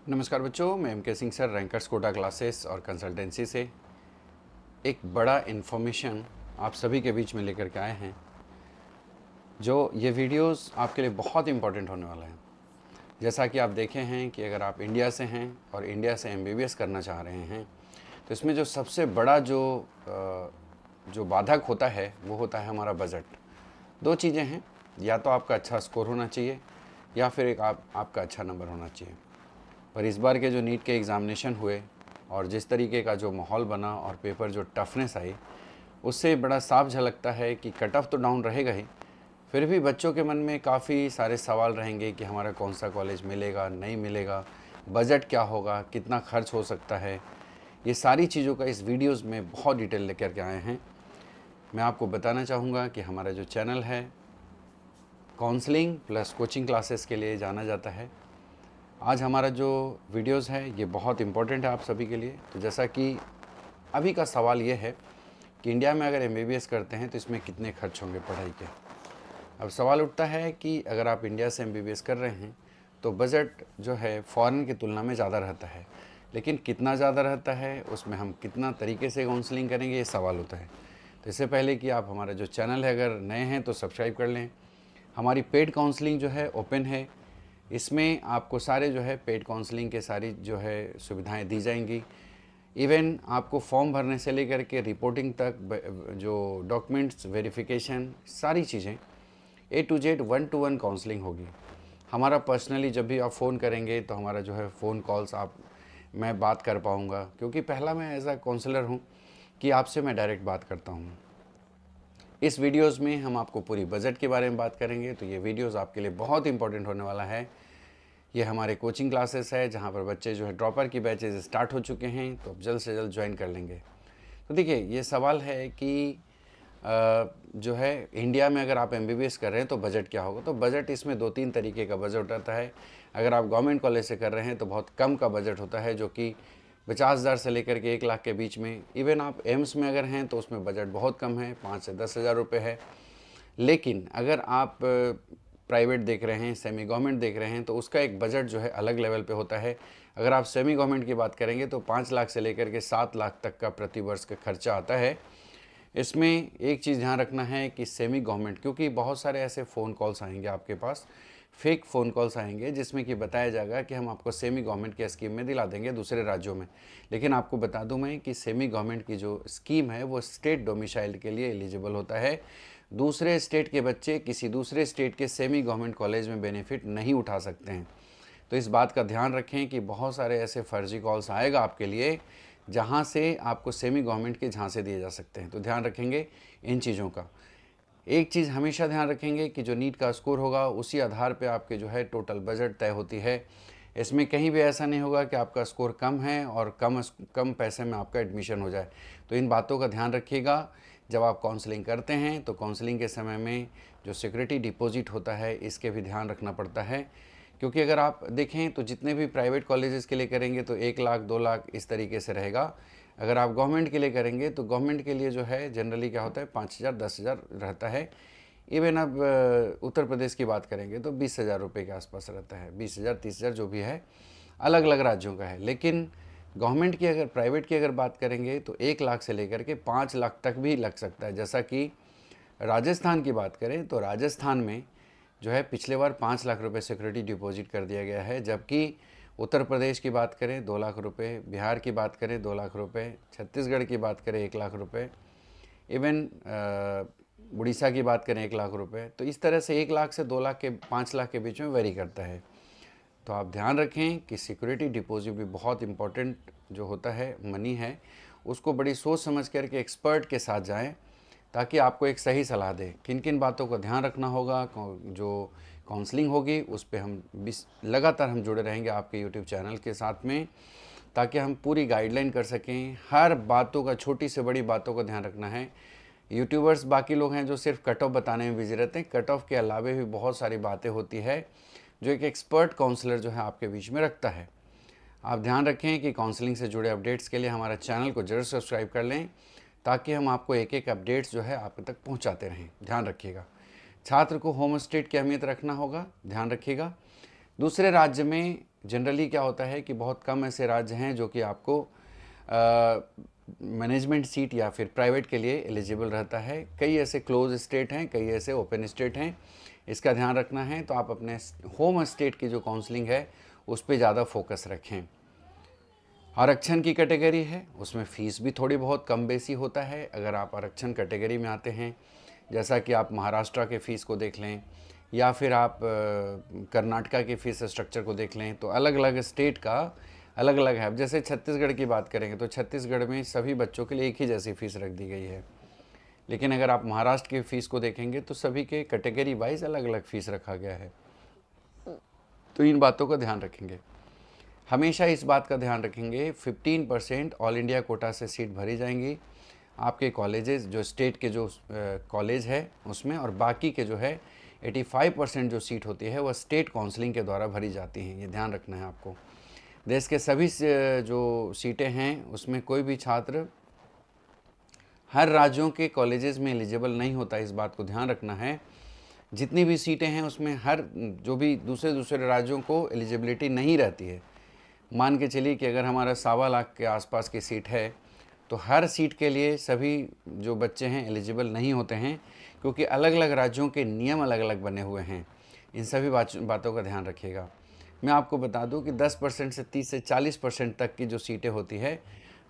नमस्कार बच्चों, मैं M K. Singh sir, rankers Kota classes और कंसल्टेंसी से एक बड़ा इन्फॉर्मेशन आप सभी के बीच में लेकर के आए हैं। जो ये वीडियोस आपके लिए बहुत इम्पोर्टेंट होने वाला है। जैसा कि आप देखे हैं कि अगर आप इंडिया से हैं और इंडिया से एमबीबीएस करना चाह रहे हैं, तो इसमें जो सबसे बड़ा जो बाधक होता है वो होता है हमारा बजट। दो चीज़ें हैं, या तो आपका अच्छा स्कोर होना चाहिए या फिर आपका अच्छा नंबर होना चाहिए। पर इस बार के जो नीट के एग्ज़ामिनेशन हुए और जिस तरीके का जो माहौल बना और पेपर जो टफनेस आई, उससे बड़ा साफ झलकता है कि कट ऑफ तो डाउन रहेगा ही, फिर भी बच्चों के मन में काफ़ी सारे सवाल रहेंगे कि हमारा कौन सा कॉलेज मिलेगा, नहीं मिलेगा, बजट क्या होगा, कितना खर्च हो सकता है। ये सारी चीज़ों का इस वीडियोज़ में बहुत डिटेल लेकर के आए हैं। मैं आपको बताना चाहूँगा कि हमारा जो चैनल है काउंसलिंग प्लस कोचिंग क्लासेस के लिए जाना जाता है। आज हमारा जो वीडियोस है ये बहुत इम्पोर्टेंट है आप सभी के लिए। तो जैसा कि अभी का सवाल ये है कि इंडिया में अगर एमबीबीएस करते हैं तो इसमें कितने खर्च होंगे पढ़ाई के। अब सवाल उठता है कि अगर आप इंडिया से एमबीबीएस कर रहे हैं तो बजट जो है फ़ॉरेन की तुलना में ज़्यादा रहता है, लेकिन कितना ज़्यादा रहता है, उसमें हम कितना तरीके से काउंसलिंग करेंगे, ये सवाल होता है। तो इससे पहले कि आप हमारा जो चैनल है अगर नए हैं तो सब्सक्राइब कर लें। हमारी पेड काउंसलिंग जो है ओपन है, इसमें आपको सारे जो है पेड काउंसलिंग के सारी जो है सुविधाएं दी जाएंगी। इवन आपको फॉर्म भरने से लेकर के रिपोर्टिंग तक जो डॉक्यूमेंट्स वेरिफिकेशन सारी चीज़ें A to Z 1-to-1 counselling होगी। हमारा पर्सनली जब भी आप फ़ोन करेंगे तो हमारा जो है फ़ोन कॉल्स मैं बात कर पाऊँगा, क्योंकि पहला मैं एज अ काउंसलर हूँ कि आपसे मैं डायरेक्ट बात करता हूँ। इस वीडियोस में हम आपको पूरी बजट के बारे में बात करेंगे, तो ये वीडियोस आपके लिए बहुत इंपॉर्टेंट होने वाला है। ये हमारे कोचिंग क्लासेस है जहाँ पर बच्चे जो है ड्रॉपर की बैचेज स्टार्ट हो चुके हैं, तो अब जल्द से जल्द ज्वाइन कर लेंगे। तो देखिए, ये सवाल है कि जो है इंडिया में अगर आप एमबीबीएस कर रहे हैं तो बजट क्या होगा। तो बजट इसमें 2-3 तरीके का बजट होता है। अगर आप गवर्नमेंट कॉलेज से कर रहे हैं तो बहुत कम का बजट होता है, जो कि 50,000 से लेकर के 1 लाख के बीच में। इवन आप एम्स में अगर हैं तो उसमें बजट बहुत कम है, 5 से 10 हज़ार रुपये है। लेकिन अगर आप प्राइवेट देख रहे हैं, सेमी गवर्नमेंट देख रहे हैं, तो उसका एक बजट जो है अलग लेवल पे होता है। अगर आप सेमी गवर्नमेंट की बात करेंगे तो 5 लाख से लेकर के 7 लाख तक का प्रति वर्ष का खर्चा आता है। इसमें एक चीज़ ध्यान रखना है कि सेमी गवर्नमेंट, क्योंकि बहुत सारे ऐसे फ़ोन कॉल्स आएंगे आपके पास, फेक फ़ोन कॉल्स आएंगे जिसमें कि बताया जाएगा कि हम आपको सेमी गवर्नमेंट की स्कीम में दिला देंगे दूसरे राज्यों में। लेकिन आपको बता दूं मैं कि सेमी गवर्नमेंट की जो स्कीम है वो स्टेट डोमिसाइल के लिए एलिजिबल होता है। दूसरे स्टेट के बच्चे किसी दूसरे स्टेट के सेमी गवर्नमेंट कॉलेज में बेनिफिट नहीं उठा सकते हैं। तो इस बात का ध्यान रखें कि बहुत सारे ऐसे फर्जी कॉल्स आएगा आपके लिए जहां से आपको सेमी गवर्नमेंट के झांसे दिए जा सकते हैं। तो ध्यान रखेंगे इन चीज़ों का। एक चीज़ हमेशा ध्यान रखेंगे कि जो नीट का स्कोर होगा उसी आधार पे आपके जो है टोटल बजट तय होती है। इसमें कहीं भी ऐसा नहीं होगा कि आपका स्कोर कम है और कम पैसे में आपका एडमिशन हो जाए। तो इन बातों का ध्यान रखिएगा जब आप काउंसलिंग करते हैं। तो काउंसलिंग के समय में जो सिक्योरिटी डिपॉजिट होता है इसके भी ध्यान रखना पड़ता है, क्योंकि अगर आप देखें तो जितने भी प्राइवेट कॉलेजेस के लिए करेंगे तो 1 लाख 2 लाख इस तरीके से रहेगा। अगर आप गवर्नमेंट के लिए करेंगे तो गवर्नमेंट के लिए जो है जनरली क्या होता है 5,000 10,000 रहता है। इवन अब उत्तर प्रदेश की बात करेंगे तो 20,000 रुपये के आसपास रहता है, 20,000 30,000 जो भी है, अलग अलग राज्यों का है। लेकिन गवर्नमेंट की अगर प्राइवेट की अगर बात करेंगे तो 1 लाख से लेकर के 5 लाख तक भी लग सकता है। जैसा कि राजस्थान की बात करें तो राजस्थान में जो है पिछले बार 5 लाख रुपए सिक्योरिटी डिपॉजिट कर दिया गया है, जबकि उत्तर प्रदेश की बात करें 2 लाख रुपए, बिहार की बात करें 2 लाख रुपए, छत्तीसगढ़ की बात करें 1 लाख रुपए, इवन उड़ीसा की बात करें 1 लाख रुपए। तो इस तरह से 1 लाख से 2 लाख के 5 लाख के बीच में वेरी करता है। तो आप ध्यान रखें कि सिक्योरिटी डिपॉजिट भी बहुत इंपॉर्टेंट जो होता है मनी है, उसको बड़ी सोच समझ करके एक्सपर्ट के साथ जाएं ताकि आपको एक सही सलाह दे। किन किन बातों का ध्यान रखना होगा, जो काउंसलिंग होगी उस पर हम लगातार हम जुड़े रहेंगे आपके यूट्यूब चैनल के साथ में, ताकि हम पूरी गाइडलाइन कर सकें। हर बातों का, छोटी से बड़ी बातों का ध्यान रखना है। यूट्यूबर्स बाकी लोग हैं जो सिर्फ कट ऑफ बताने में बिजी रहते हैं, कट ऑफ के अलावे भी बहुत सारी बातें होती है जो एक एक्सपर्ट काउंसलर जो है आपके बीच में रखता है। आप ध्यान रखें कि काउंसलिंग से जुड़े अपडेट्स के लिए हमारा चैनल को जरूर सब्सक्राइब कर लें, ताकि हम आपको एक एक अपडेट्स जो है आप तक पहुंचाते रहें। ध्यान रखिएगा। छात्र को होम स्टेट की अहमियत रखना होगा, ध्यान रखिएगा। दूसरे राज्य में जनरली क्या होता है कि बहुत कम ऐसे राज्य हैं जो कि आपको मैनेजमेंट सीट या फिर प्राइवेट के लिए एलिजिबल रहता है। कई ऐसे क्लोज स्टेट हैं, कई ऐसे ओपन स्टेट हैं, इसका ध्यान रखना है। तो आप अपने होम स्टेट की जो काउंसलिंग है उस पर ज़्यादा फोकस रखें। आरक्षण की कैटेगरी है, उसमें फ़ीस भी थोड़ी बहुत कम बेसी होता है। अगर आप आरक्षण कैटेगरी में आते हैं, जैसा कि आप महाराष्ट्र के फ़ीस को देख लें या फिर आप कर्नाटका के फ़ीस स्ट्रक्चर को देख लें, तो अलग अलग स्टेट का अलग अलग है। अब जैसे छत्तीसगढ़ की बात करेंगे तो छत्तीसगढ़ में सभी बच्चों के लिए एक ही जैसी फ़ीस रख दी गई है। लेकिन अगर आप महाराष्ट्र की फ़ीस को देखेंगे तो सभी के कैटेगरी वाइज अलग अलग फ़ीस रखा गया है। तो इन बातों का ध्यान रखेंगे। हमेशा इस बात का ध्यान रखेंगे 15% ऑल इंडिया कोटा से सीट भरी जाएंगी आपके कॉलेजेस, जो स्टेट के जो कॉलेज है उसमें, और बाकी के जो है 85% जो सीट होती है वह स्टेट काउंसलिंग के द्वारा भरी जाती हैं। ये ध्यान रखना है आपको। देश के सभी जो सीटें हैं उसमें कोई भी छात्र हर राज्यों के कॉलेजेस में एलिजिबल नहीं होता, इस बात को ध्यान रखना है। जितनी भी सीटें हैं उसमें हर जो भी दूसरे राज्यों को एलिजिबिलिटी नहीं रहती है। मान के चलिए कि अगर हमारा 1.25 लाख के आसपास की सीट है तो हर सीट के लिए सभी जो बच्चे हैं एलिजिबल नहीं होते हैं, क्योंकि अलग अलग राज्यों के नियम अलग अलग बने हुए हैं। इन सभी बातों का ध्यान रखिएगा। मैं आपको बता दूं कि 10% से 30 से 40% तक की जो सीटें होती है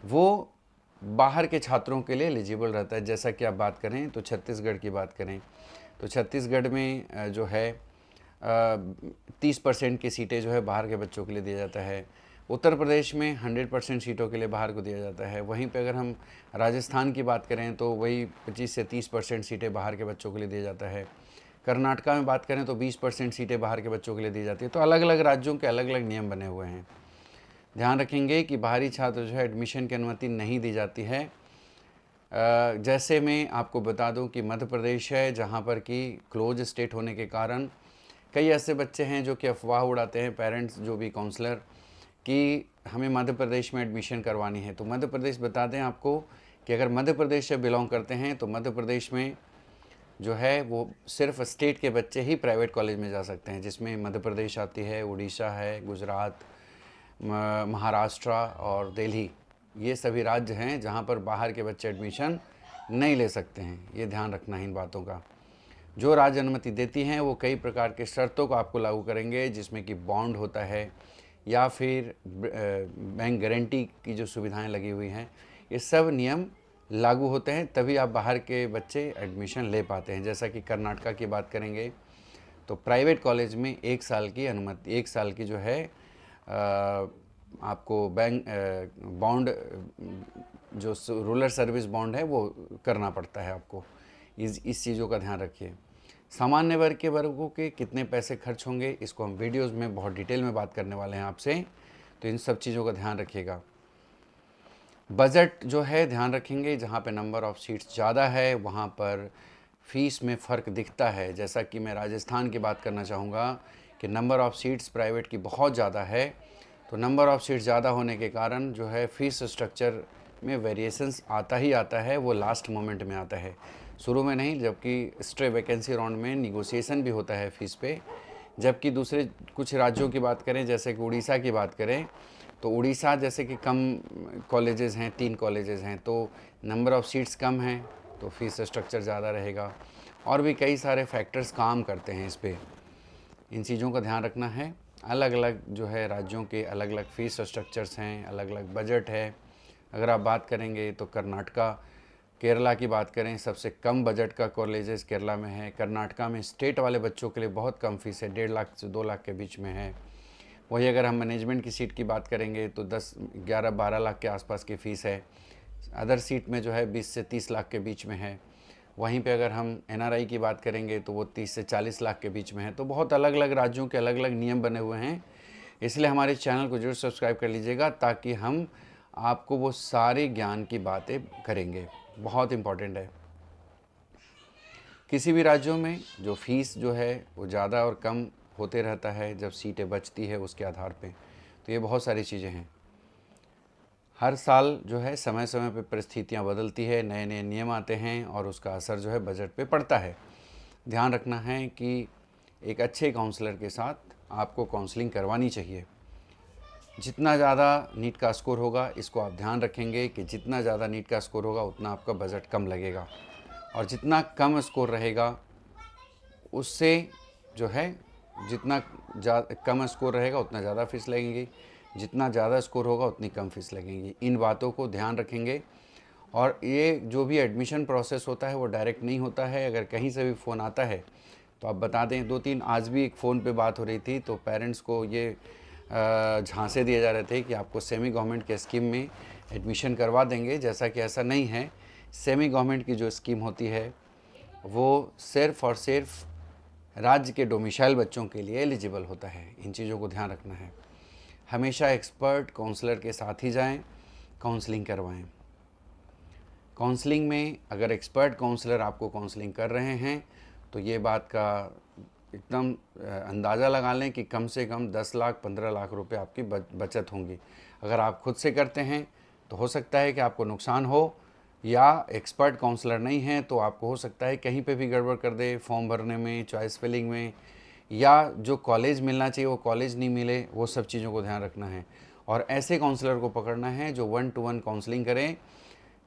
वो बाहर के छात्रों के लिए एलिजिबल रहता है। जैसा कि आप बात करें तो छत्तीसगढ़ की बात करें तो छत्तीसगढ़ में जो है 30% की सीटें जो है बाहर के बच्चों के लिए दिया जाता है। उत्तर प्रदेश में 100% सीटों के लिए बाहर को दिया जाता है। वहीं पे अगर हम राजस्थान की बात करें तो वही 25 से 30% सीटें बाहर के बच्चों के लिए दिया जाता है। कर्नाटका में बात करें तो 20% सीटें बाहर के बच्चों के लिए दी जाती है। तो अलग अलग राज्यों के अलग अलग नियम बने हुए हैं। ध्यान रखेंगे कि बाहरी छात्र जो है एडमिशन की अनुमति नहीं दी जाती है। जैसे मैं आपको बता दूं कि मध्य प्रदेश है, जहां पर कि क्लोज स्टेट होने के कारण कई ऐसे बच्चे हैं जो कि अफवाह उड़ाते हैं, पेरेंट्स जो भी काउंसलर, कि हमें मध्य प्रदेश में एडमिशन करवानी है। तो मध्य प्रदेश बता दें आपको कि अगर मध्य प्रदेश से बिलोंग करते हैं तो मध्य प्रदेश में जो है वो सिर्फ स्टेट के बच्चे ही प्राइवेट कॉलेज में जा सकते हैं, जिसमें मध्य प्रदेश आती है, उड़ीसा है, गुजरात, महाराष्ट्र और दिल्ली। ये सभी राज्य हैं जहाँ पर बाहर के बच्चे एडमिशन नहीं ले सकते हैं। ये ध्यान रखना है इन बातों का। जो राज्य अनुमति देती हैं वो कई प्रकार के शर्तों को आपको लागू करेंगे, जिसमें कि बॉन्ड होता है या फिर बैंक गारंटी की जो सुविधाएं लगी हुई हैं, ये सब नियम लागू होते हैं, तभी आप बाहर के बच्चे एडमिशन ले पाते हैं। जैसा कि कर्नाटका की बात करेंगे तो प्राइवेट कॉलेज में 1 साल की अनुमति, 1 साल की जो है आपको बैंक बॉन्ड, जो रूरल सर्विस बॉन्ड है वो करना पड़ता है आपको। इस चीज़ों का ध्यान रखिए। सामान्य वर्ग के वर्गों के कितने पैसे खर्च होंगे, इसको हम वीडियोस में बहुत डिटेल में बात करने वाले हैं आपसे, तो इन सब चीज़ों का ध्यान रखिएगा। बजट जो है ध्यान रखेंगे, जहाँ पे नंबर ऑफ़ सीट्स ज़्यादा है वहाँ पर फ़ीस में फ़र्क दिखता है। जैसा कि मैं राजस्थान की बात करना चाहूँगा कि नंबर ऑफ़ सीट्स प्राइवेट की बहुत ज़्यादा है, तो नंबर ऑफ़ सीट्स ज़्यादा होने के कारण जो है फ़ीस स्ट्रक्चर में वेरिएशंस आता ही आता है, वो लास्ट मोमेंट में आता है, शुरू में नहीं। जबकि स्ट्रे वैकेंसी राउंड में निगोशिएशन भी होता है फ़ीस पे। जबकि दूसरे कुछ राज्यों की बात करें, जैसे कि उड़ीसा की बात करें तो उड़ीसा जैसे कि कम कॉलेजेस हैं, 3 कॉलेजेस हैं, तो नंबर ऑफ़ सीट्स कम हैं तो फीस स्ट्रक्चर ज़्यादा रहेगा। और भी कई सारे फैक्टर्स काम करते हैं इस पे, इन चीज़ों का ध्यान रखना है। अलग अलग जो है राज्यों के अलग अलग फ़ीस स्ट्रक्चर्स हैं, अलग अलग बजट है। अगर आप बात करेंगे तो कर्नाटका, केरला की बात करें, सबसे कम बजट का कॉलेजेस केरला में है। कर्नाटका में स्टेट वाले बच्चों के लिए बहुत कम फ़ीस है, 1.5 लाख से 2 लाख के बीच में है। वही अगर हम मैनेजमेंट की सीट की बात करेंगे तो 10, 11, 12 लाख के आसपास की फ़ीस है। अदर सीट में जो है 20 से 30 लाख के बीच में है। वहीं पे अगर हम एनआरआई की बात करेंगे तो वो 30 से 40 लाख के बीच में है। तो बहुत अलग अलग राज्यों के अलग अलग नियम बने हुए हैं, इसलिए हमारे चैनल को जरूर सब्सक्राइब कर लीजिएगा, ताकि हम आपको वो सारे ज्ञान की बातें करेंगे। बहुत इम्पॉर्टेंट है। किसी भी राज्यों में जो फीस जो है वो ज़्यादा और कम होते रहता है जब सीटें बचती है उसके आधार पे। तो ये बहुत सारी चीज़ें हैं। हर साल जो है समय समय पे परिस्थितियाँ बदलती है, नए नए नियम आते हैं और उसका असर जो है बजट पे पड़ता है। ध्यान रखना है कि एक अच्छे काउंसलर के साथ आपको काउंसलिंग करवानी चाहिए। जितना ज़्यादा नीट का स्कोर होगा, इसको आप ध्यान रखेंगे कि जितना ज़्यादा नीट का स्कोर होगा उतना आपका बजट कम लगेगा, और जितना कम स्कोर रहेगा उससे जो है, जितना कम स्कोर रहेगा उतना ज़्यादा फ़ीस लगेगी, जितना ज़्यादा स्कोर होगा उतनी कम फ़ीस लगेगी। इन बातों को ध्यान रखेंगे। और ये जो भी एडमिशन प्रोसेस होता है वो डायरेक्ट नहीं होता है। अगर कहीं से भी फ़ोन आता है तो आप बता दें। 2-3 आज भी एक फ़ोन पे बात हो रही थी, तो पेरेंट्स को ये झांसे दिए जा रहे थे कि आपको सेमी गवर्नमेंट के स्कीम में एडमिशन करवा देंगे, जैसा कि ऐसा नहीं है। सेमी गवर्नमेंट की जो स्कीम होती है वो सिर्फ़ और सिर्फ राज्य के डोमिसाइल बच्चों के लिए एलिजिबल होता है। इन चीज़ों को ध्यान रखना है। हमेशा एक्सपर्ट काउंसलर के साथ ही जाएं, काउंसलिंग करवाएं। काउंसलिंग में अगर एक्सपर्ट काउंसलर आपको काउंसलिंग कर रहे हैं तो ये बात का एकदम अंदाज़ा लगा लें कि कम से कम 10 लाख 15 लाख रुपए आपकी बचत होंगी। अगर आप खुद से करते हैं तो हो सकता है कि आपको नुकसान हो, या एक्सपर्ट काउंसलर नहीं है तो आपको हो सकता है कहीं पे भी गड़बड़ कर दे, फॉर्म भरने में, चॉइस फिलिंग में, या जो कॉलेज मिलना चाहिए वो कॉलेज नहीं मिले। वो सब चीज़ों को ध्यान रखना है और ऐसे काउंसलर को पकड़ना है जो 1-to-1 काउंसलिंग करें।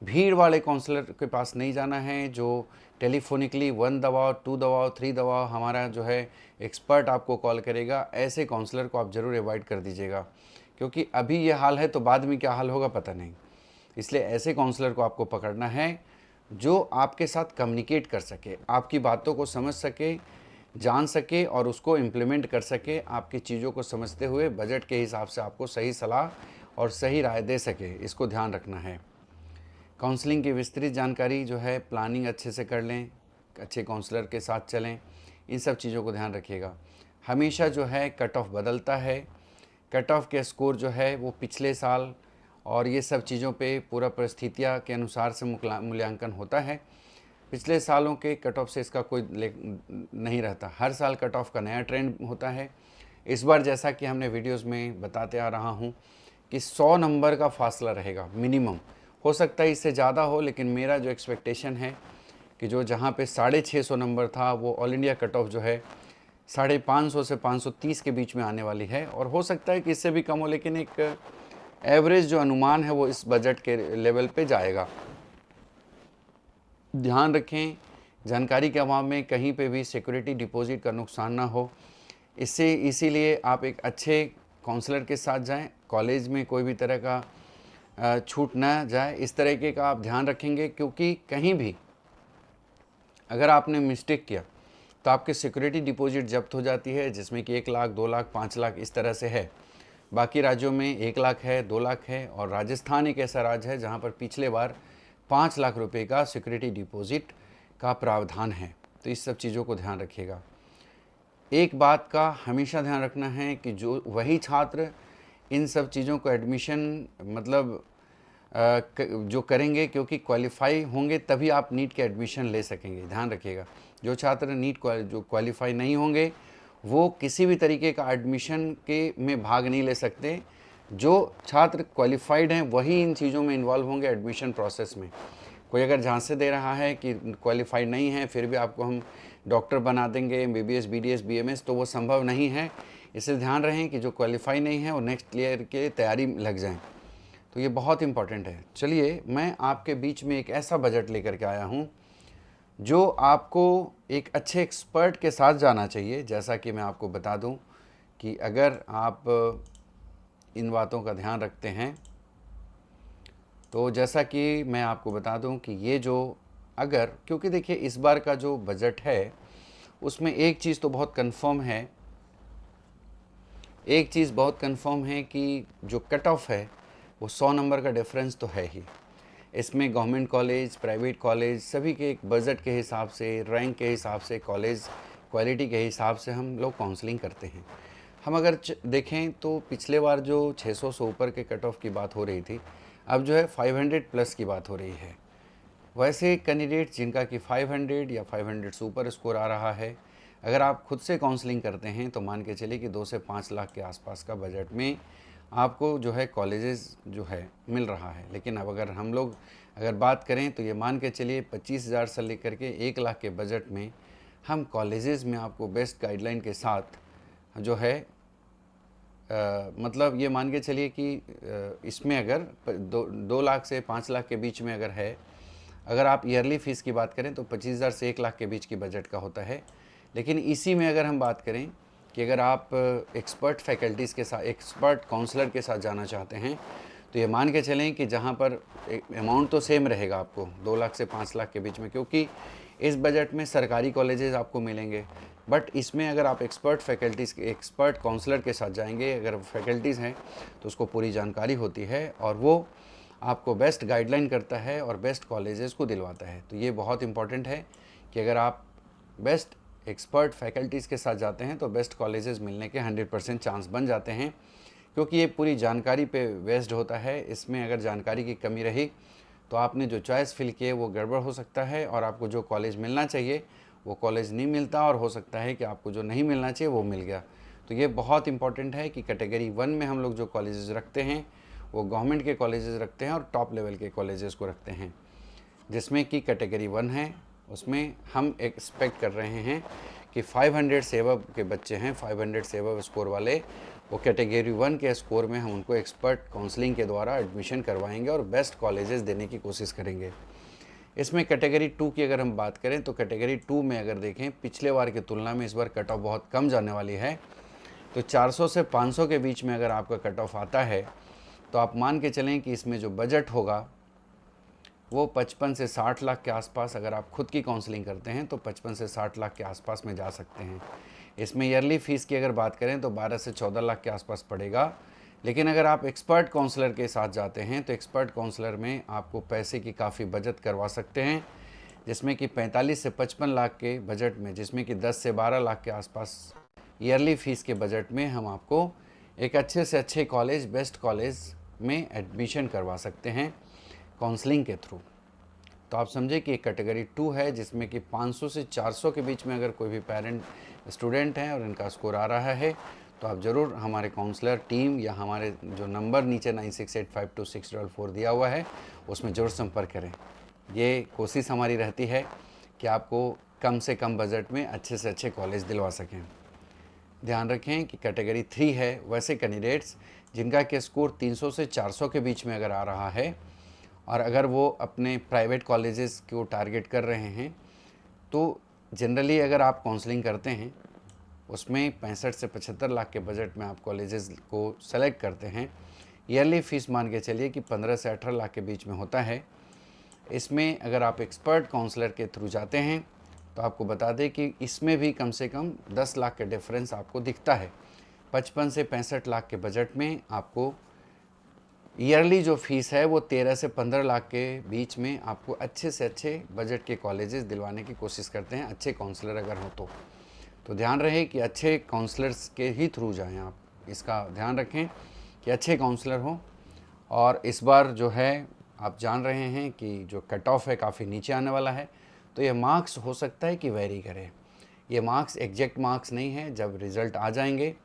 भीड़ वाले काउंसलर के पास नहीं जाना है जो टेलीफोनिकली 1 दबाओ, 2 दबाओ, 3 दबाओ, हमारा जो है एक्सपर्ट आपको कॉल करेगा। ऐसे काउंसलर को आप ज़रूर अवॉइड कर दीजिएगा, क्योंकि अभी ये हाल है तो बाद में क्या हाल होगा पता नहीं। इसलिए ऐसे काउंसलर को आपको पकड़ना है जो आपके साथ कम्युनिकेट कर सके, आपकी बातों को समझ सके, जान सके और उसको इम्प्लीमेंट कर सके। आपकी चीज़ों को समझते हुए बजट के हिसाब से आपको सही सलाह और सही राय दे सके, इसको ध्यान रखना है। काउंसलिंग की विस्तृत जानकारी जो है, प्लानिंग अच्छे से कर लें, अच्छे काउंसलर के साथ चलें, इन सब चीज़ों को ध्यान रखिएगा। हमेशा जो है कट ऑफ बदलता है, कट ऑफ के स्कोर जो है वो पिछले साल और ये सब चीज़ों पे पूरा परिस्थितियाँ के अनुसार से मूल्यांकन होता है। पिछले सालों के कट ऑफ से इसका कोई नहीं रहता। हर साल कट ऑफ का नया ट्रेंड होता है। इस बार जैसा कि हमने वीडियोस में बताते आ रहा हूँ कि 100 नंबर का फासला रहेगा मिनिमम। हो सकता है इससे ज़्यादा हो, लेकिन मेरा जो एक्सपेक्टेशन है कि जो जहाँ पे 650 नंबर था वो ऑल इंडिया कट ऑफ जो है 550 से 530 के बीच में आने वाली है। और हो सकता है कि इससे भी कम हो, लेकिन एक एवरेज जो अनुमान है वो इस बजट के लेवल पे जाएगा। ध्यान रखें, जानकारी के अभाव में कहीं पे भी सिक्योरिटी डिपॉजिट का नुकसान ना हो, इसीलिए आप एक अच्छे काउंसलर के साथ जाएं। कॉलेज में कोई भी तरह का छूट ना जाए, इस तरीके का आप ध्यान रखेंगे, क्योंकि कहीं भी अगर आपने मिस्टेक किया तो आपकी सिक्योरिटी डिपॉजिट जब्त हो जाती है, जिसमें कि 1 लाख, 2 लाख, 5 लाख इस तरह से है। बाकी राज्यों में 1 लाख है, 2 लाख है, और राजस्थान एक ऐसा राज्य है जहां पर पिछले बार 5 लाख रुपए का सिक्योरिटी डिपॉजिट का प्रावधान है। तो इस सब चीज़ों को ध्यान रखिएगा। एक बात का हमेशा ध्यान रखना है कि जो वही छात्र इन सब चीज़ों को एडमिशन मतलब जो करेंगे, क्योंकि क्वालिफाई होंगे तभी आप नीट के एडमिशन ले सकेंगे। ध्यान रखिएगा, जो छात्र जो क्वालिफाई नहीं होंगे वो किसी भी तरीके का एडमिशन के में भाग नहीं ले सकते। जो छात्र क्वालिफाइड हैं वही इन चीज़ों में इन्वॉल्व होंगे एडमिशन प्रोसेस में। कोई अगर झांसे दे रहा है कि क्वालिफाइड नहीं है फिर भी आपको हम डॉक्टर बना देंगे, MBBS, BDS, BMS, तो वो संभव नहीं है। इसलिए ध्यान रहें कि जो क्वालिफाई नहीं है वो नेक्स्ट ईयर के तैयारी लग जाएं। तो ये बहुत इंपॉर्टेंट है। चलिए, मैं आपके बीच में एक ऐसा बजट लेकर के आया हूँ जो आपको एक अच्छे एक्सपर्ट के साथ जाना चाहिए। जैसा कि मैं आपको बता दूं कि अगर आप इन बातों का ध्यान रखते हैं तो जैसा कि मैं आपको बता दूं कि ये जो अगर, क्योंकि देखिए इस बार का जो बजट है उसमें एक चीज़ तो बहुत कंफर्म है, एक चीज़ बहुत कंफर्म है कि जो कट ऑफ है वो 100 नंबर का डिफरेंस तो है ही। इसमें गवर्नमेंट कॉलेज, प्राइवेट कॉलेज सभी के एक बजट के हिसाब से, रैंक के हिसाब से, कॉलेज क्वालिटी के हिसाब से हम लोग काउंसलिंग करते हैं। हम अगर देखें तो पिछले बार जो 600 से ऊपर के कट ऑफ की बात हो रही थी, अब जो है 500 प्लस की बात हो रही है। वैसे कैंडिडेट जिनका कि 500 या 500 से ऊपर स्कोर आ रहा है, अगर आप खुद से काउंसलिंग करते हैं तो मान के चलिए कि 2 से 5 लाख के आसपास का बजट में आपको जो है कॉलेजेस जो है मिल रहा है। लेकिन अब अगर हम लोग अगर बात करें तो ये मान के चलिए 25,000 से लेकर के 1 लाख के बजट में हम कॉलेजेस में आपको बेस्ट गाइडलाइन के साथ जो है मतलब ये मान के चलिए कि इसमें अगर 2 लाख से 5 लाख के बीच में अगर है, अगर आप ईयरली फ़ीस की बात करें तो 25,000 से 1 लाख के बीच की बजट का होता है। लेकिन इसी में अगर हम बात करें कि अगर आप एक्सपर्ट फैकल्टीज़ के साथ, एक्सपर्ट काउंसलर के साथ जाना चाहते हैं, तो ये मान के चलें कि जहाँ पर अमाउंट तो सेम रहेगा आपको 2 लाख से 5 लाख के बीच में, क्योंकि इस बजट में सरकारी कॉलेजेस आपको मिलेंगे। बट इसमें अगर आप एक्सपर्ट फैकल्टीज़, एक्सपर्ट काउंसलर के साथ जाएंगे, अगर फैकल्टीज़ हैं तो उसको पूरी जानकारी होती है और वो आपको बेस्ट गाइडलाइन करता है और बेस्ट कॉलेजेस को दिलवाता है। तो ये बहुत इंपॉर्टेंट है कि अगर आप बेस्ट एक्सपर्ट फैकल्टीज़ के साथ जाते हैं तो बेस्ट कॉलेजेस मिलने के 100% चांस बन जाते हैं, क्योंकि ये पूरी जानकारी पे बेस्ड होता है। इसमें अगर जानकारी की कमी रही तो आपने जो चॉइस फिल किए वो गड़बड़ हो सकता है और आपको जो कॉलेज मिलना चाहिए वो कॉलेज नहीं मिलता, और हो सकता है कि आपको जो नहीं मिलना चाहिए वो मिल गया। तो ये बहुत इंपॉर्टेंट है कि कैटेगरी 1 में हम लोग जो कॉलेजेस रखते हैं वो गवर्नमेंट के कॉलेजेस रखते हैं और टॉप लेवल के कॉलेजेस को रखते हैं। जिसमें कि कैटेगरी 1 है, उसमें हम एक्सपेक्ट कर रहे हैं कि 500 सेवब के बच्चे हैं, 500 सेवब स्कोर वाले, वो कैटेगरी 1 के स्कोर में हम उनको एक्सपर्ट काउंसलिंग के द्वारा एडमिशन करवाएंगे और बेस्ट कॉलेजेस देने की कोशिश करेंगे। इसमें कैटेगरी 2 की अगर हम बात करें तो कैटेगरी 2 में अगर देखें पिछले बार की तुलना में इस बार कट ऑफ बहुत कम जाने वाली है। तो 400 से 500 के बीच में अगर आपका कट ऑफ आता है तो आप मान के चलें कि इसमें जो बजट होगा वो 55 से 60 लाख के आसपास, अगर आप खुद की काउंसलिंग करते हैं तो 55 से 60 लाख के आसपास में जा सकते हैं। इसमें ईयरली फ़ीस की अगर बात करें तो 12 से 14 लाख के आसपास पड़ेगा। लेकिन अगर आप एक्सपर्ट काउंसलर के साथ जाते हैं तो एक्सपर्ट काउंसलर में आपको पैसे की काफ़ी बचत करवा सकते हैं, जिसमें कि 45 से 55 लाख के बजट में, जिसमें कि 10 से 12 लाख के आसपास ईयरली फ़ीस के बजट में हम आपको एक अच्छे से अच्छे कॉलेज, बेस्ट कॉलेज में एडमिशन करवा सकते हैं काउंसलिंग के थ्रू। तो आप समझे कि एक कैटेगरी 2 है जिसमें कि 500 से 400 के बीच में अगर कोई भी पेरेंट स्टूडेंट हैं और इनका स्कोर आ रहा है तो आप ज़रूर हमारे काउंसलर टीम या हमारे जो नंबर नीचे 96852644 दिया हुआ है उसमें ज़रूर संपर्क करें। ये कोशिश हमारी रहती है कि आपको कम से कम बजट में अच्छे से अच्छे कॉलेज दिलवा सकें। ध्यान रखें कि कैटेगरी 3 है वैसे कैंडिडेट्स जिनका के स्कोर 300 से 400 के बीच में अगर आ रहा है और अगर वो अपने प्राइवेट कॉलेजेस को टारगेट कर रहे हैं, तो जनरली अगर आप काउंसलिंग करते हैं उसमें 65 से 75 लाख के बजट में आप कॉलेजेस को सेलेक्ट करते हैं। ईयरली फ़ीस मान के चलिए कि 15 से 18 लाख के बीच में होता है। इसमें अगर आप एक्सपर्ट काउंसलर के थ्रू जाते हैं तो आपको बता दें कि इसमें भी कम से कम 10 लाख के डिफरेंस आपको दिखता है। 55 से 65 लाख के बजट में आपको ईयरली जो फ़ीस है वो 13 से 15 लाख के बीच में आपको अच्छे से अच्छे बजट के कॉलेजेस दिलवाने की कोशिश करते हैं, अच्छे काउंसलर अगर हो तो ध्यान रहे कि अच्छे काउंसलर्स के ही थ्रू जाएं। आप इसका ध्यान रखें कि अच्छे काउंसलर हों। और इस बार जो है आप जान रहे हैं कि जो कट ऑफ है काफ़ी नीचे आने वाला है, तो ये मार्क्स हो सकता है कि वेरी करे। ये मार्क्स एग्जैक्ट मार्क्स नहीं है, जब रिज़ल्ट आ जाएंगे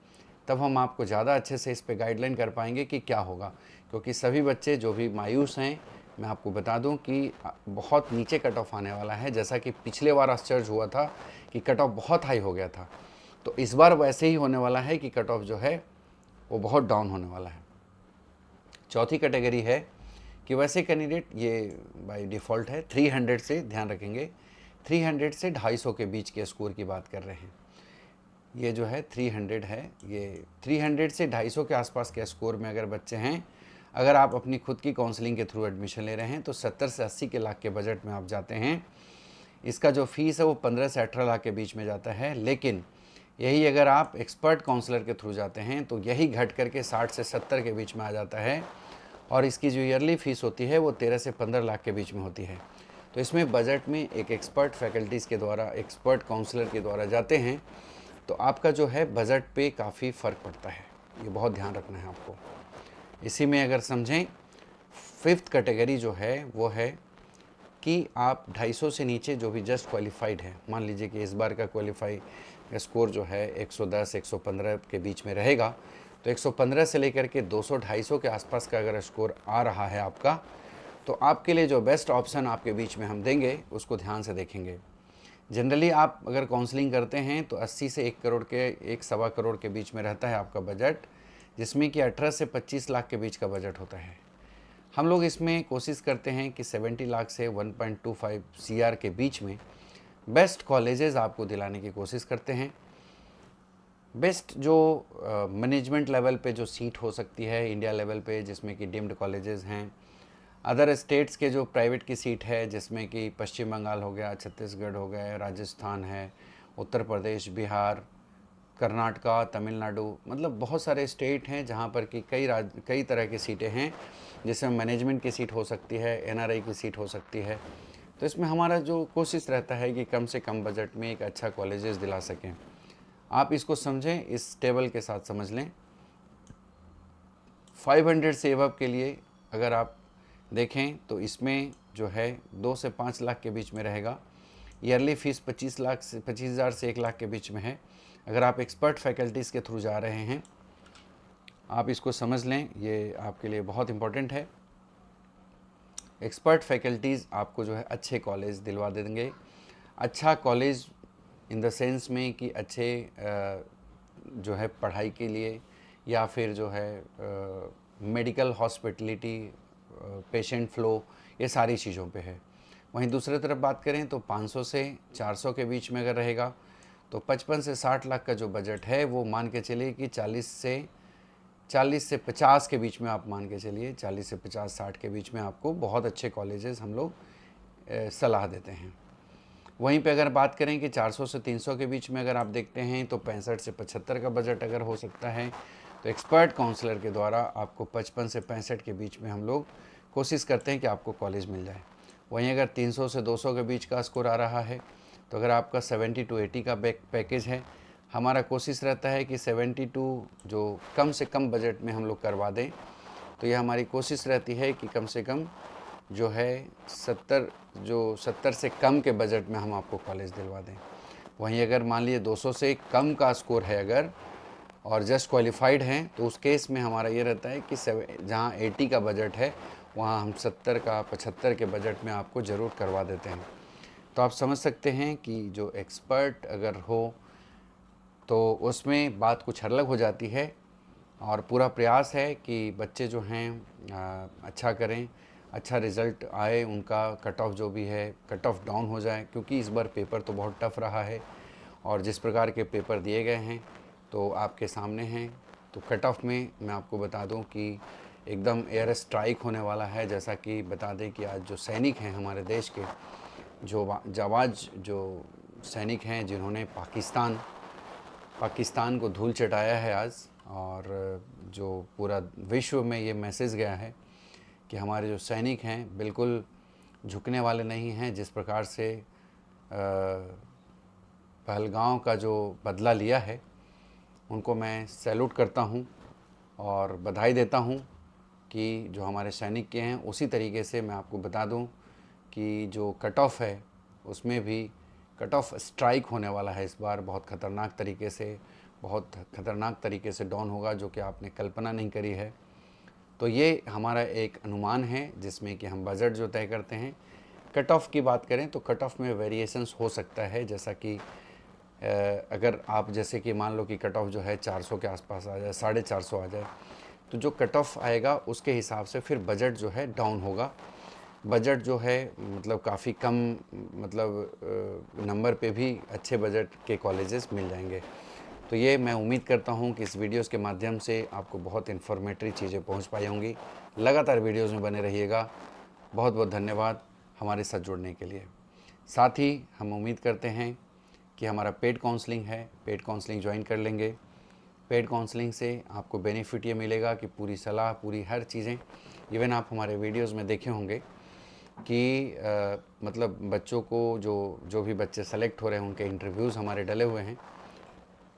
तब हम आपको ज़्यादा अच्छे से इस पे गाइडलाइन कर पाएंगे कि क्या होगा। क्योंकि सभी बच्चे जो भी मायूस हैं, मैं आपको बता दूं कि बहुत नीचे कट ऑफ आने वाला है। जैसा कि पिछले बार आश्चर्य हुआ था कि कट ऑफ बहुत हाई हो गया था, तो इस बार वैसे ही होने वाला है कि कट ऑफ जो है वो बहुत डाउन होने वाला है। चौथी कैटेगरी है कि वैसे कैंडिडेट, ये बाय डिफ़ॉल्ट है 300 से, ध्यान रखेंगे 300 से 250 के बीच के स्कोर की बात कर रहे हैं। ये जो है 300 है, ये 300 से 250 के आसपास के स्कोर में अगर बच्चे हैं, अगर आप अपनी खुद की काउंसलिंग के थ्रू एडमिशन ले रहे हैं तो 70 से 80 के लाख के बजट में आप जाते हैं। इसका जो फ़ीस है वो 15 से 18 लाख के बीच में जाता है। लेकिन यही अगर आप एक्सपर्ट काउंसलर के थ्रू जाते हैं तो यही घट करके 60 से 70 के बीच में आ जाता है। और इसकी जो ईयरली फ़ीस होती है वो 13 से 15 लाख के बीच में होती है। तो इसमें बजट में एक एक्सपर्ट फैकल्टीज़ के द्वारा, एक्सपर्ट काउंसलर के द्वारा जाते हैं तो आपका जो है बजट पे काफ़ी फ़र्क पड़ता है। ये बहुत ध्यान रखना है आपको। इसी में अगर समझें, 5th कैटेगरी जो है वो है कि आप 250 से नीचे जो भी जस्ट क्वालिफाइड है, मान लीजिए कि इस बार का क्वालिफाई स्कोर जो है 110 115 के बीच में रहेगा, तो 115 से लेकर के 200 250 के आसपास का अगर स्कोर आ रहा है आपका, तो आपके लिए जो बेस्ट ऑप्शन आपके बीच में हम देंगे उसको ध्यान से देखेंगे। जनरली आप अगर काउंसलिंग करते हैं तो 80 से 1 करोड़ के 1 सवा करोड़ के बीच में रहता है आपका बजट, जिसमें कि 18 से 25 लाख के बीच का बजट होता है। हम लोग इसमें कोशिश करते हैं कि 70 लाख से 1.25 CR के बीच में बेस्ट कॉलेजेस आपको दिलाने की कोशिश करते हैं। बेस्ट जो मैनेजमेंट लेवल पे जो सीट हो सकती है इंडिया लेवल पे, जिसमें कि डीम्ड कॉलेजेस हैं, अदर स्टेट्स के जो प्राइवेट की सीट है जिसमें कि पश्चिम बंगाल हो गया, छत्तीसगढ़ हो गया, राजस्थान है, उत्तर प्रदेश, बिहार, कर्नाटका, तमिलनाडु, मतलब बहुत सारे स्टेट हैं जहाँ पर कि कई तरह की सीटें हैं, जिसमें मैनेजमेंट की सीट हो सकती है, NRI की सीट हो सकती है। तो इसमें हमारा जो कोशिश रहता है कि कम से कम बजट में एक अच्छा कॉलेजेस दिला सकें। आप इसको समझें, इस टेबल के साथ समझ लें। 500 से एबव के लिए अगर आप देखें तो इसमें जो है 2 से 5 लाख के बीच में रहेगा। ईयरली फीस 25,000 से 1 लाख के बीच में है। अगर आप एक्सपर्ट फैकल्टीज़ के थ्रू जा रहे हैं, आप इसको समझ लें, ये आपके लिए बहुत इम्पोर्टेंट है। एक्सपर्ट फैकल्टीज़ आपको जो है अच्छे कॉलेज दिलवा देंगे। अच्छा कॉलेज इन द सेंस में कि अच्छे जो है पढ़ाई के लिए, या फिर जो है मेडिकल हॉस्पिटलिटी, पेशेंट फ्लो, ये सारी चीज़ों पे है। वहीं दूसरी तरफ बात करें तो 500 से 400 के बीच में अगर रहेगा तो 55 से 60 लाख का जो बजट है वो मान के चलिए कि 40 से 50 के बीच में आप मान के चलिए, 40 से 50, 60 के बीच में आपको बहुत अच्छे कॉलेजेस हम लोग सलाह देते हैं। वहीं पे अगर बात करें कि 400 से 300 के बीच में अगर आप देखते हैं तो 65 से 75 का बजट अगर हो सकता है तो एक्सपर्ट काउंसलर के द्वारा आपको 55 से 65 के बीच में हम लोग कोशिश करते हैं कि आपको कॉलेज मिल जाए। वहीं अगर 300 से 200 के बीच का स्कोर आ रहा है तो अगर आपका 70 to 80 का पैकेज है, हमारा कोशिश रहता है कि 72 जो कम से कम बजट में हम लोग करवा दें। तो ये हमारी कोशिश रहती है कि कम से कम जो है 70 से कम के बजट में हम आपको कॉलेज दिलवा दें। वहीं अगर मान लीजिए 200 से कम का स्कोर है अगर और जस्ट क्वालिफाइड हैं तो उस केस में हमारा ये रहता है कि जहाँ 80 का बजट है वहाँ हम 70 का 75 के बजट में आपको ज़रूर करवा देते हैं। तो आप समझ सकते हैं कि जो एक्सपर्ट अगर हो तो उसमें बात कुछ अलग हो जाती है, और पूरा प्रयास है कि बच्चे जो हैं अच्छा करें, अच्छा रिज़ल्ट आए, उनका कट ऑफ जो भी है कट ऑफ डाउन हो जाए, क्योंकि इस बार पेपर तो बहुत टफ रहा है और जिस प्रकार के पेपर दिए गए हैं तो आपके सामने हैं। तो कट ऑफ में मैं आपको बता दूं कि एकदम एयर स्ट्राइक होने वाला है। जैसा कि बता दें कि आज जो सैनिक हैं हमारे देश के, जो जाबाज जो सैनिक हैं जिन्होंने पाकिस्तान को धूल चटाया है आज, और जो पूरा विश्व में ये मैसेज गया है कि हमारे जो सैनिक हैं बिल्कुल झुकने वाले नहीं हैं। जिस प्रकार से पहलगांव का जो बदला लिया है उनको मैं सैल्यूट करता हूं और बधाई देता हूं कि जो हमारे सैनिक के हैं। उसी तरीके से मैं आपको बता दूं कि जो कट ऑफ है उसमें भी कट ऑफ स्ट्राइक होने वाला है इस बार, बहुत ख़तरनाक तरीके से डाउन होगा, जो कि आपने कल्पना नहीं करी है। तो ये हमारा एक अनुमान है जिसमें कि हम बजट जो तय करते हैं। कट ऑफ की बात करें तो कट ऑफ में वेरिएशंस हो सकता है, जैसा कि अगर आप जैसे कि मान लो कि कट ऑफ जो है 400 के आसपास आ जाए, 450 आ जाए, तो जो कट ऑफ आएगा उसके हिसाब से फिर बजट जो है डाउन होगा। बजट जो है मतलब काफ़ी कम, मतलब नंबर पे भी अच्छे बजट के कॉलेजेस मिल जाएंगे। तो ये मैं उम्मीद करता हूँ कि इस वीडियोस के माध्यम से आपको बहुत इन्फॉर्मेटरी चीज़ें पहुँच पाई होंगी। लगातार वीडियोस में बने रहिएगा। बहुत बहुत धन्यवाद हमारे साथ जुड़ने के लिए। साथ ही हम उम्मीद करते हैं कि हमारा पेड काउंसलिंग है, पेड काउंसलिंग ज्वाइन कर लेंगे। पेड काउंसलिंग से आपको बेनिफिट ये मिलेगा कि पूरी सलाह, पूरी हर चीज़ें, इवन आप हमारे वीडियोस में देखे होंगे कि मतलब बच्चों को जो भी बच्चे सेलेक्ट हो रहे हैं उनके इंटरव्यूज़ हमारे डले हुए हैं।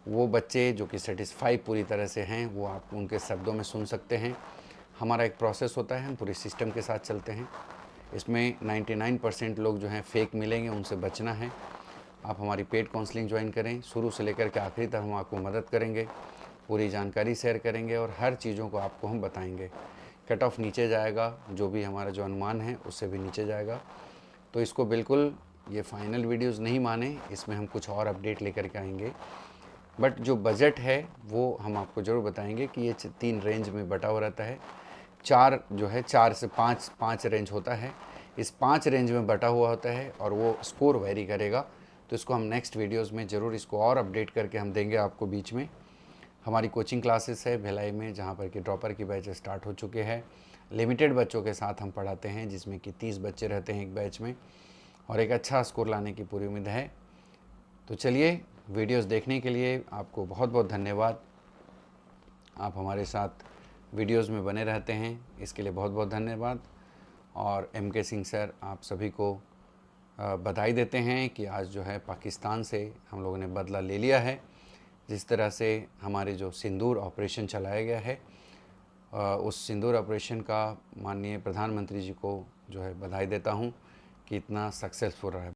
वो बच्चे जो कि सेटिस्फाई पूरी तरह से हैं वो आप उनके शब्दों में सुन सकते हैं। हमारा एक प्रोसेस होता है, हम पूरे सिस्टम के साथ चलते हैं। इसमें 99% लोग जो हैं फेक मिलेंगे, उनसे बचना है। आप हमारी पेड काउंसलिंग ज्वाइन करें, शुरू से लेकर के आखिरी तक हम आपको मदद करेंगे, पूरी जानकारी शेयर करेंगे और हर चीज़ों को आपको हम बताएंगे। कट ऑफ नीचे जाएगा, जो भी हमारा जो अनुमान है उससे भी नीचे जाएगा। तो इसको बिल्कुल ये फाइनल वीडियोस नहीं माने, इसमें हम कुछ और अपडेट लेकर के आएंगे। बट जो बजट है वो हम आपको ज़रूर बताएंगे कि ये 3 रेंज में बटा हुआ रहता है। 4 जो है 4 से 5 रेंज होता है, इस 5 रेंज में बटा हुआ होता है और वो स्कोर वेरी करेगा। तो इसको हम नेक्स्ट वीडियोस में ज़रूर इसको और अपडेट करके हम देंगे आपको बीच में। हमारी कोचिंग क्लासेस है भिलाई में, जहाँ पर कि ड्रॉपर की बैच स्टार्ट हो चुके हैं। लिमिटेड बच्चों के साथ हम पढ़ाते हैं, जिसमें कि 30 बच्चे रहते हैं एक बैच में, और एक अच्छा स्कोर लाने की पूरी उम्मीद है। तो चलिए, वीडियोस देखने के लिए आपको बहुत बहुत धन्यवाद। आप हमारे साथ वीडियोस में बने रहते हैं, इसके लिए बहुत बहुत धन्यवाद। और MK सिंह सर आप सभी को बधाई देते हैं कि आज जो है पाकिस्तान से हम लोगों ने बदला ले लिया है। जिस तरह से हमारे जो सिंदूर ऑपरेशन चलाया गया है, उस सिंदूर ऑपरेशन का माननीय प्रधानमंत्री जी को जो है बधाई देता हूँ कि इतना सक्सेसफुल रहा है।